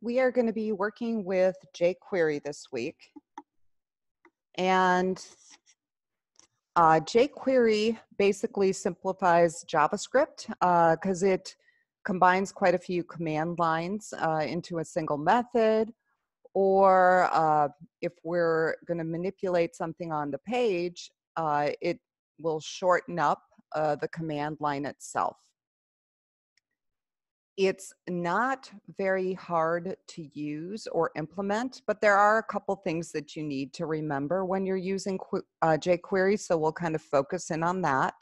We are going to be working with jQuery this week. And jQuery basically simplifies JavaScript because it combines quite a few command lines into a single method. Or if we're going to manipulate something on the page, it will shorten up the command line itself. It's not very hard to use or implement, but there are a couple things that you need to remember when you're using jQuery, so we'll kind of focus in on that.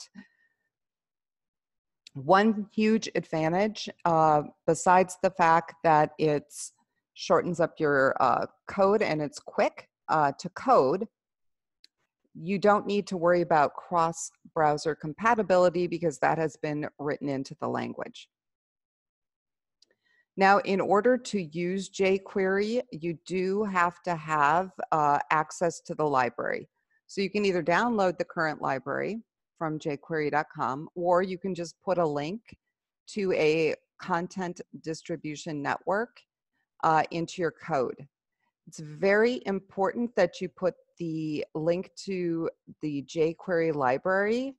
One huge advantage, besides the fact that it shortens up your code and it's quick to code, you don't need to worry about cross-browser compatibility because that has been written into the language. Now, in order to use jQuery, you do have to have access to the library. So you can either download the current library from jQuery.com, or you can just put a link to a content distribution network into your code. It's very important that you put the link to the jQuery library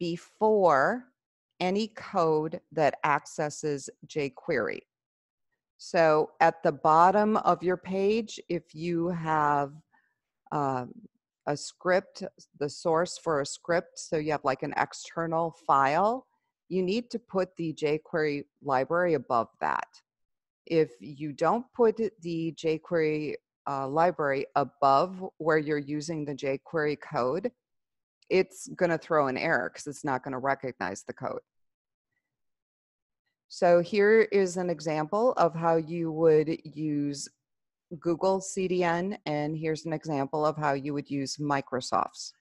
before any code that accesses jQuery. So at the bottom of your page, if you have a script, the source for a script, so you have like an external file, you need to put the jQuery library above that. If you don't put the jQuery library above where you're using the jQuery code, it's going to throw an error because it's not going to recognize the code. So here is an example of how you would use Google CDN, and here's an example of how you would use Microsoft's.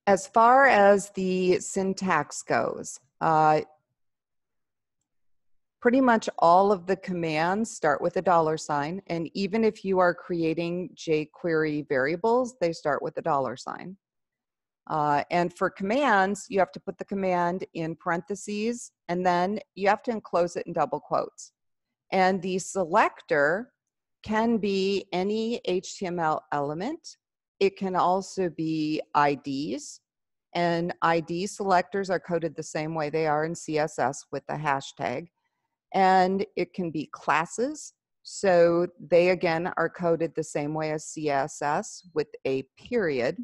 As far as the syntax goes, pretty much all of the commands start with a $, and even if you are creating jQuery variables, they start with a $. And for commands, you have to put the command in parentheses, and then you have to enclose it in double quotes. And the selector can be any HTML element. It can also be IDs, and ID selectors are coded the same way they are in CSS with the hashtag. And it can be classes, so they again are coded the same way as CSS with a period.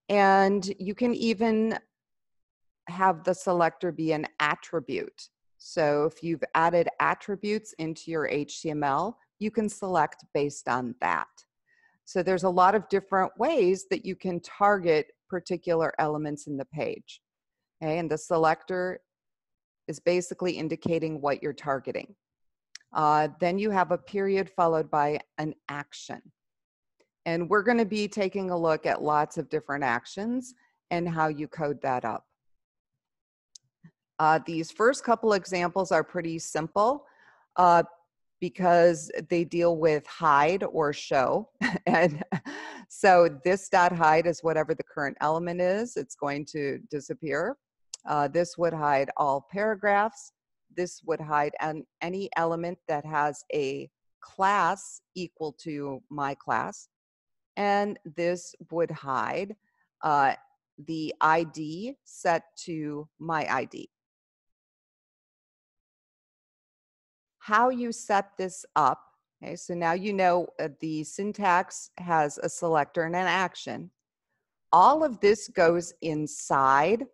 And you can even have the selector be an attribute. So if you've added attributes into your HTML, you can select based on that. So there's a lot of different ways that you can target particular elements in the page. Okay, and the selector is basically indicating what you're targeting. Then you have a period followed by an action. And we're going to be taking a look at lots of different actions and how you code that up. These first couple examples are pretty simple because they deal with hide or show. And so this .hide is whatever the current element is. It's going to disappear. This would hide all paragraphs. This would hide any element that has a class equal to my class. And this would hide the ID set to my ID. How you set this up, okay, so now you know the syntax has a selector and an action. All of this goes inside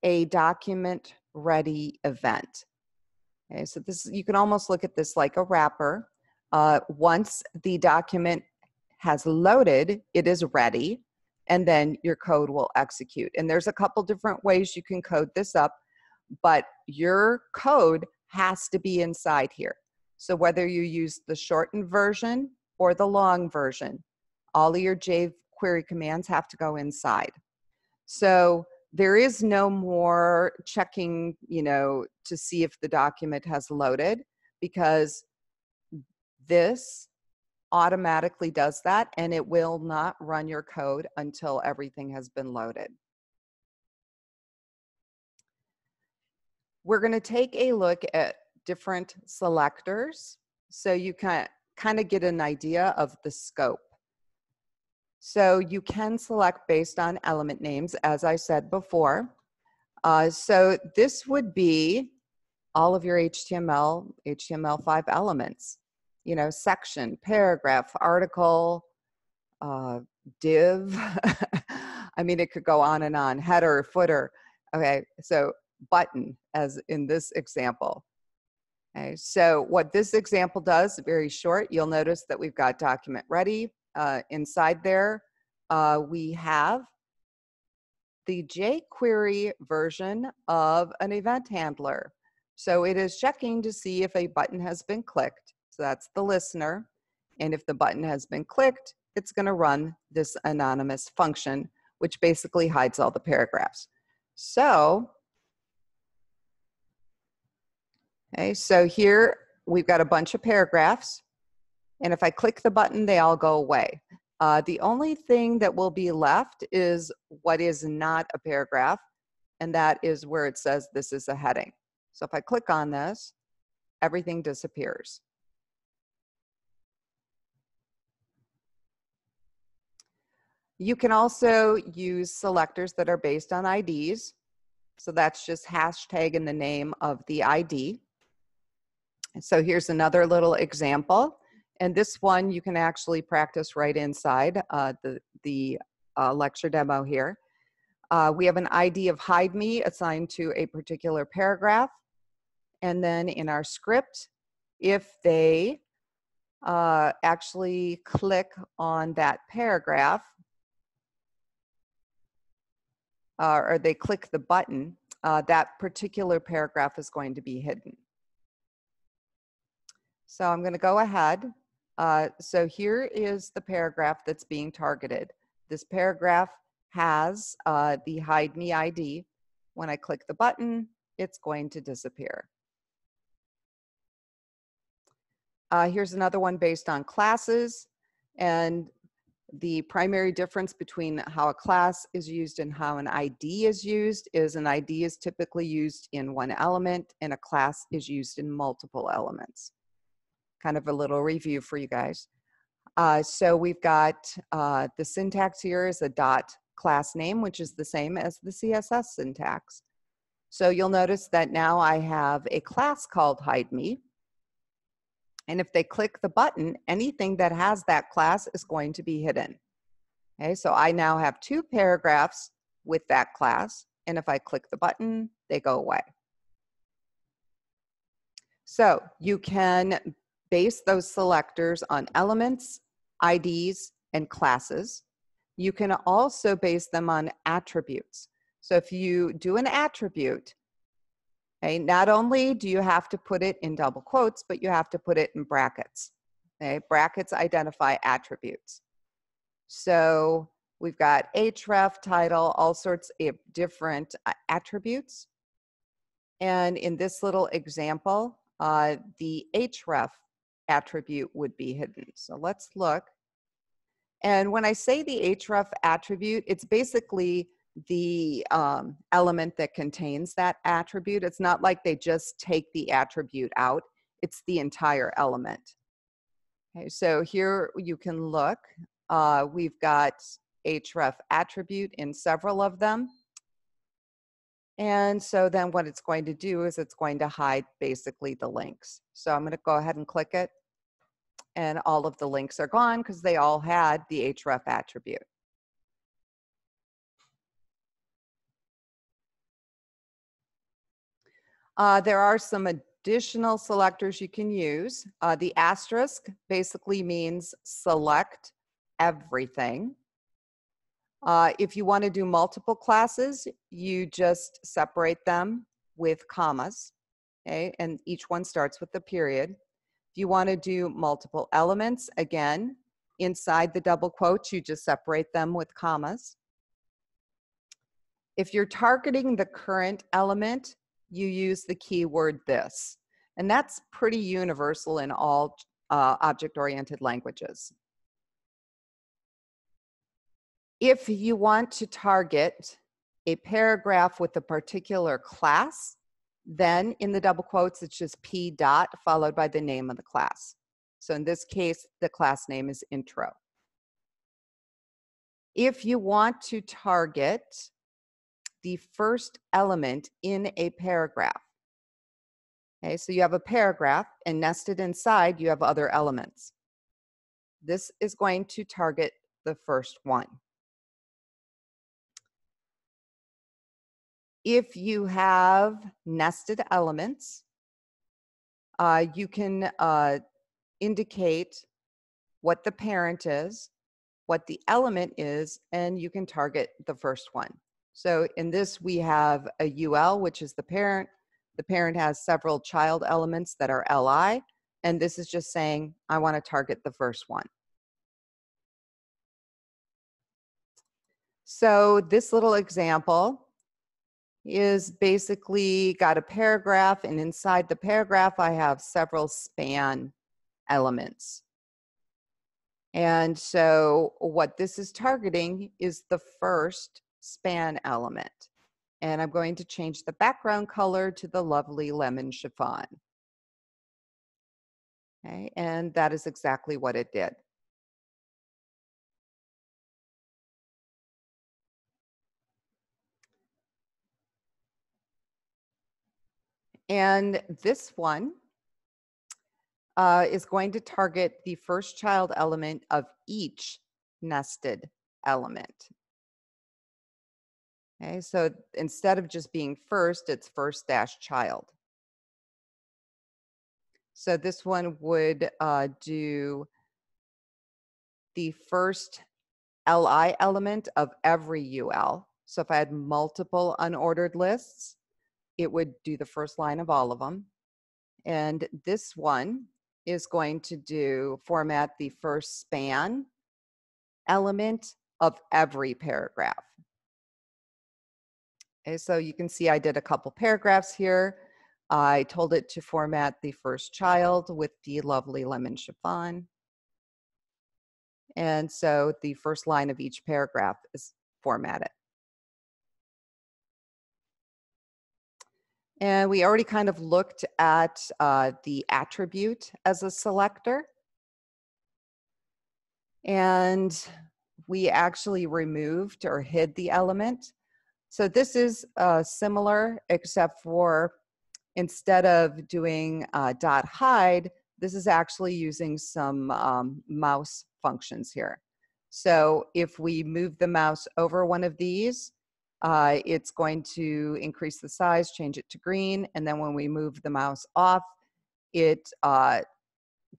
a document ready event. Okay, so this, you can almost look at this like a wrapper. Once the document has loaded, it is ready, and then your code will execute. And there's a couple different ways you can code this up, but your code has to be inside here. So whether you use the shortened version or the long version, all of your jQuery commands have to go inside. So there is no more checking, to see if the document has loaded, because this automatically does that, and it will not run your code until everything has been loaded. we're going to take a look at different selectors so you can kind of get an idea of the scope. So you can select based on element names, as I said before. So this would be all of your HTML5 elements, you know, section, paragraph, article, div. I mean, it could go on and on, header, footer. Okay, so button, as in this example. Okay, so what this example does, very short, you'll notice that we've got document ready. Inside there, we have the jQuery version of an event handler. So it is checking to see if a button has been clicked. So that's the listener. And if the button has been clicked, it's going to run this anonymous function, which basically hides all the paragraphs. So, okay, so here we've got a bunch of paragraphs. And if I click the button, they all go away. The only thing that will be left is what is not a paragraph, and that is where it says this is a heading. So if I click on this, everything disappears. You can also use selectors that are based on IDs. So that's just hashtag in the name of the ID. So here's another little example. And this one you can actually practice right inside the lecture demo here. We have an ID of hide me assigned to a particular paragraph. And then in our script, if they actually click on that paragraph, or they click the button, that particular paragraph is going to be hidden. So I'm going to go ahead. So here is the paragraph that's being targeted. This paragraph has the hide me ID. When I click the button, it's going to disappear. Here's another one based on classes, and the primary difference between how a class is used and how an ID is used is an ID is typically used in one element and a class is used in multiple elements. Kind of a little review for you guys. So we've got the syntax here is a dot class name, which is the same as the CSS syntax. So you'll notice that now I have a class called hide me. And if they click the button, anything that has that class is going to be hidden. Okay, so I now have two paragraphs with that class. And if I click the button, they go away. So you can base those selectors on elements, IDs, and classes. You can also base them on attributes. So if you do an attribute, okay, not only do you have to put it in double quotes, but you have to put it in brackets. Okay, brackets identify attributes. So we've got href, title, all sorts of different attributes. And in this little example, the href attribute would be hidden. So let's look. And when I say the href attribute, it's basically the element that contains that attribute. It's not like they just take the attribute out. It's the entire element. Okay, so here you can look. We've got href attribute in several of them. And so then what it's going to do is it's going to hide basically the links. So I'm going to go ahead and click it. And all of the links are gone because they all had the href attribute. There are some additional selectors you can use. The asterisk basically means select everything. If you want to do multiple classes, you just separate them with commas, okay? And each one starts with a period. If you want to do multiple elements, again, inside the double quotes, you just separate them with commas. If you're targeting the current element, you use the keyword this. And that's pretty universal in all object-oriented languages. If you want to target a paragraph with a particular class, Then in the double quotes, it's just P dot followed by the name of the class. So in this case, the class name is intro. If you want to target the first element in a paragraph, okay, so you have a paragraph and nested inside, you have other elements. This is going to target the first one. If you have nested elements, you can indicate what the parent is, what the element is, and you can target the first one. So in this, we have a UL, which is the parent. The parent has several child elements that are LI, and this is just saying, I want to target the first one. So this little example is basically got a paragraph, and inside the paragraph, I have several span elements. And so what this is targeting is the first span element. And I'm going to change the background color to the lovely lemon chiffon. Okay, and that is exactly what it did. And this one is going to target the first child element of each nested element. Okay, so instead of just being first, it's first dash child. So this one would do the first LI element of every UL. So if I had multiple unordered lists, it would do the first line of all of them. And this one is going to do format the first span element of every paragraph. Okay, so you can see I did a couple paragraphs here. I told it to format the first child with the lovely lemon chiffon. And so the first line of each paragraph is formatted. And we already kind of looked at the attribute as a selector. And we actually removed or hid the element. So this is similar, except for instead of doing dot hide, this is actually using some mouse functions here. So if we move the mouse over one of these, it's going to increase the size, change it to green, and then when we move the mouse off, it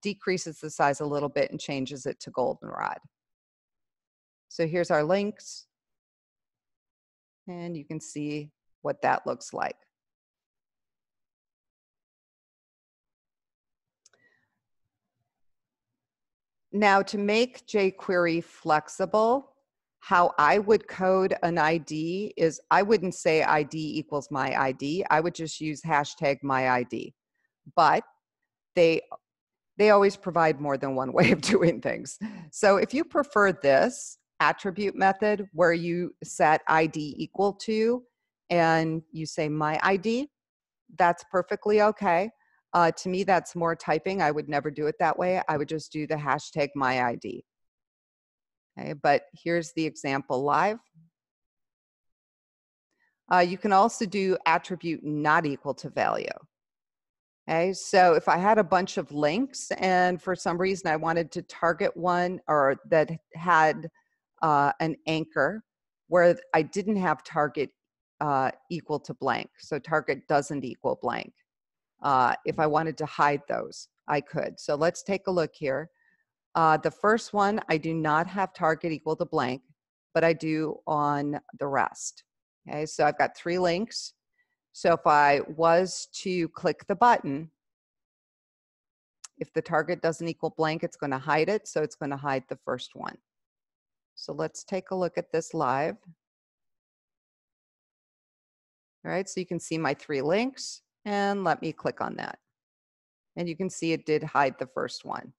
decreases the size a little bit and changes it to goldenrod. So here's our links, and you can see what that looks like. Now, to make jQuery flexible, how I would code an ID is I wouldn't say ID equals my ID. I would just use hashtag my ID. But they always provide more than one way of doing things. So if you prefer this attribute method where you set ID equal to and you say my ID, that's perfectly okay. To me, that's more typing. I would never do it that way. I would just do the hashtag my ID. Okay, but here's the example live. You can also do attribute not equal to value. Okay, so if I had a bunch of links and for some reason I wanted to target one or that had an anchor where I didn't have target equal to blank, so target doesn't equal blank. If I wanted to hide those, I could. So let's take a look here. The first one, I do not have target equal to blank, but I do on the rest. Okay, so I've got 3 links. So if I was to click the button, if the target doesn't equal blank, it's going to hide it. So it's going to hide the first one. So let's take a look at this live. All right, so you can see my 3 links, and let me click on that. And you can see it did hide the first one.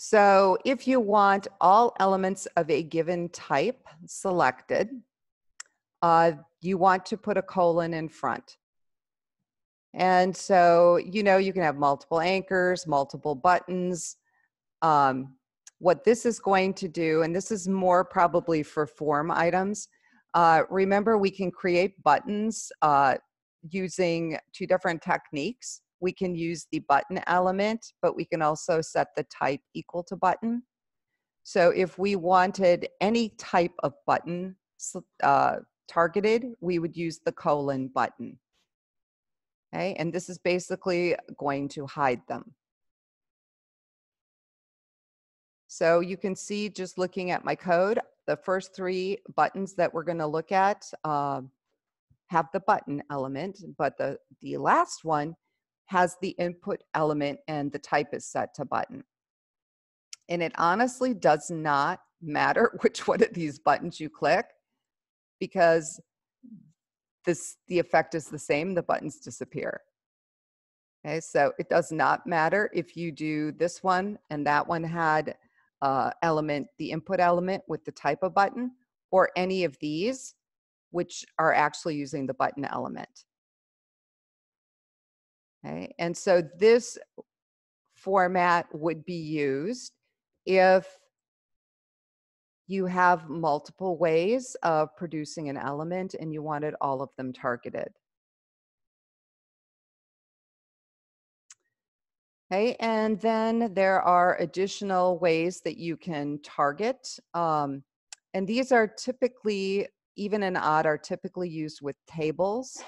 So if you want all elements of a given type selected, you want to put a colon in front. And so, you know, you can have multiple anchors, multiple buttons. What this is going to do, and this is more probably for form items, remember we can create buttons using two different techniques. We can use the button element, but we can also set the type equal to button. So if we wanted any type of button targeted, we would use the colon button. Okay, and this is basically going to hide them. So you can see, just looking at my code, the first three buttons that we're going to look at have the button element, but the last one has the input element and the type is set to button. And it honestly does not matter which one of these buttons you click, because the effect is the same, the buttons disappear. Okay, so it does not matter if you do this one and that one had the input element with the type of button, or any of these, which are actually using the button element. Okay, and so this format would be used if you have multiple ways of producing an element and you wanted all of them targeted. Okay, and then there are additional ways that you can target. And these are typically, even and odd, are typically used with tables,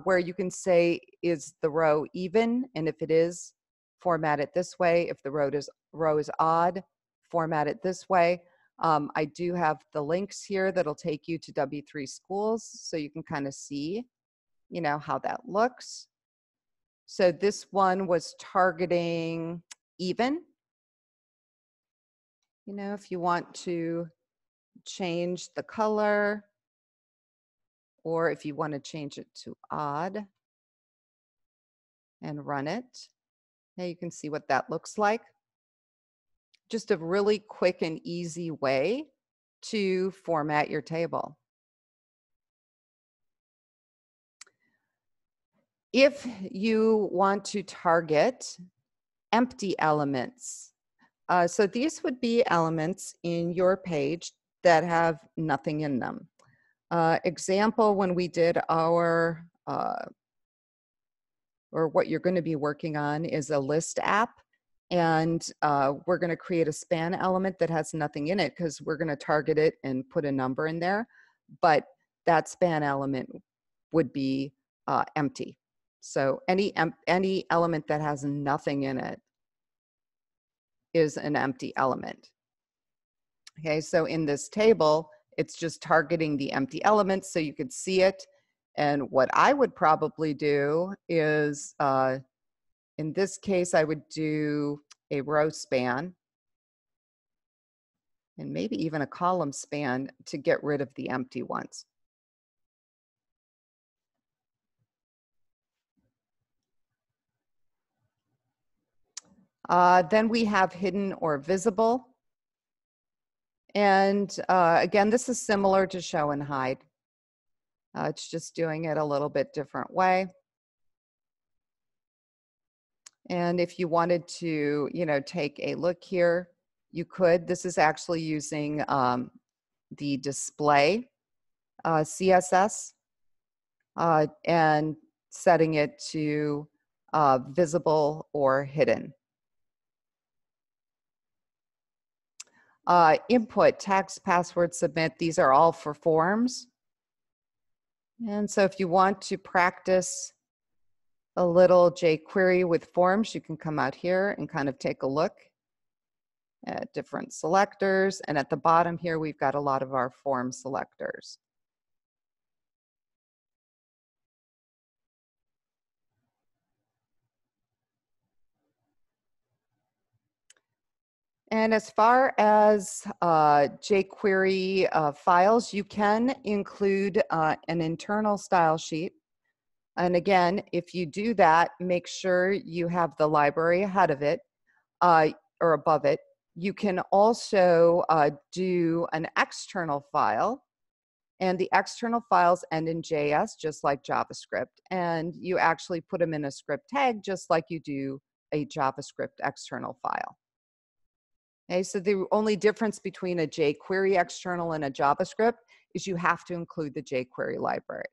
where you can say, is the row even? And if it is, format it this way. If the row is odd, format it this way. I do have the links here that'll take you to W3 Schools, so you can kind of see, you know, how that looks. So this one was targeting even. You know, if you want to change the color, or if you want to change it to odd and run it. Now you can see what that looks like. Just a really quick and easy way to format your table. If you want to target empty elements, so these would be elements in your page that have nothing in them. Example, when we did our, or what you're going to be working on is a list app, and we're going to create a span element that has nothing in it because we're going to target it and put a number in there, but that span element would be empty. So any element that has nothing in it is an empty element. Okay, so in this table, it's just targeting the empty elements so you could see it. And what I would probably do is, in this case, I would do a row span and maybe even a column span to get rid of the empty ones. Then we have hidden or visible. And again, this is similar to show and hide. It's just doing it a little bit different way. And if you wanted to, you know, take a look here, you could. This is actually using the display CSS and setting it to visible or hidden. Input, text, password, submit, these are all for forms. And so if you want to practice a little jQuery with forms, you can come out here and kind of take a look at different selectors. And at the bottom here, we've got a lot of our form selectors. And as far as jQuery files, you can include an internal style sheet. And again, if you do that, make sure you have the library ahead of it. or above it. You can also do an external file, and the external files end in JS, just like JavaScript. And you actually put them in a script tag, just like you do a JavaScript external file. Okay, so the only difference between a jQuery external and a JavaScript is you have to include the jQuery library.